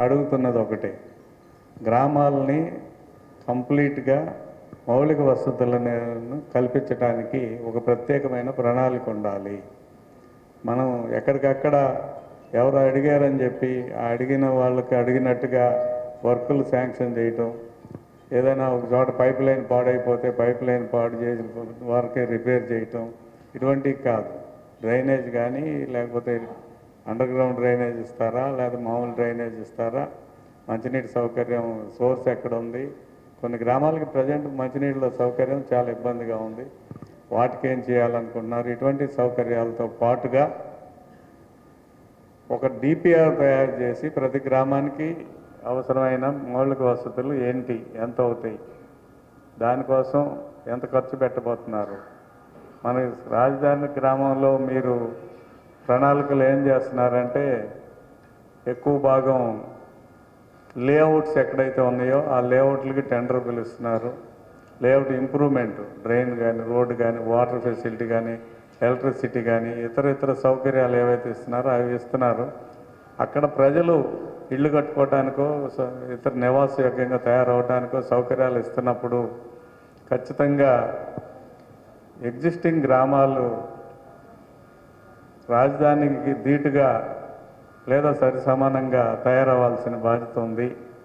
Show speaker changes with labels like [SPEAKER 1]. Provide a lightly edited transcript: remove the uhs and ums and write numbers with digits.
[SPEAKER 1] అడుగుతున్నది ఒకటే, గ్రామాలని కంప్లీట్గా మౌలిక వసతులను కల్పించడానికి ఒక ప్రత్యేకమైన ప్రణాళిక ఉండాలి. మనం ఎక్కడికక్కడ ఎవరు అడిగారని చెప్పి అడిగిన వాళ్ళకి అడిగినట్టుగా వర్కులు శాంక్షన్ చేయటం, ఏదైనా ఒక చోట పైప్ లైన్ పాడైపోతే పైప్ లైన్ పాడు చేసి వరకే రిపేర్ చేయటం, ఇటువంటివి కాదు. డ్రైనేజ్ కానీ లేకపోతే అండర్ గ్రౌండ్ డ్రైనేజ్ ఇస్తారా, లేదా మామూలు డ్రైనేజ్ ఇస్తారా, మంచినీటి సౌకర్యం సోర్స్ ఎక్కడ ఉంది. కొన్ని గ్రామాలకి ప్రజెంట్ మంచినీళ్ళ సౌకర్యం చాలా ఇబ్బందిగా ఉంది. వాటికి ఏం చేయాలనుకుంటున్నారు? ఇటువంటి సౌకర్యాలతో పాటుగా ఒక డిపిఆర్ తయారు చేసి ప్రతి గ్రామానికి అవసరమైన మౌలిక వసతులు ఏంటి, ఎంత అవుతాయి, దానికోసం ఎంత ఖర్చు పెట్టబోతున్నారు. మన రాజధాని గ్రామంలో మీరు ప్రణాళికలు ఏం చేస్తున్నారంటే, ఎక్కువ భాగం లేఅవుట్స్ ఎక్కడైతే ఉన్నాయో ఆ లేఅవుట్లకి టెండర్ పిలుస్తున్నారు. లేఅవుట్ ఇంప్రూవ్మెంట్, డ్రైన్ కానీ, రోడ్డు కానీ, వాటర్ ఫెసిలిటీ కానీ, ఎలక్ట్రిసిటీ కానీ, ఇతర సౌకర్యాలు ఏవైతే ఇస్తున్నారో అవి ఇస్తున్నారు. అక్కడ ప్రజలు ఇళ్ళు కట్టుకోవడానికో ఇతర నివాసయోగ్యంగా తయారవడానికో సౌకర్యాలు ఇస్తున్నప్పుడు ఖచ్చితంగా ఎగ్జిస్టింగ్ గ్రామాలు రాజధానికి ధీటుగా లేదా సరి సమానంగా తయారవ్వాల్సిన బాధ్యత ఉంది.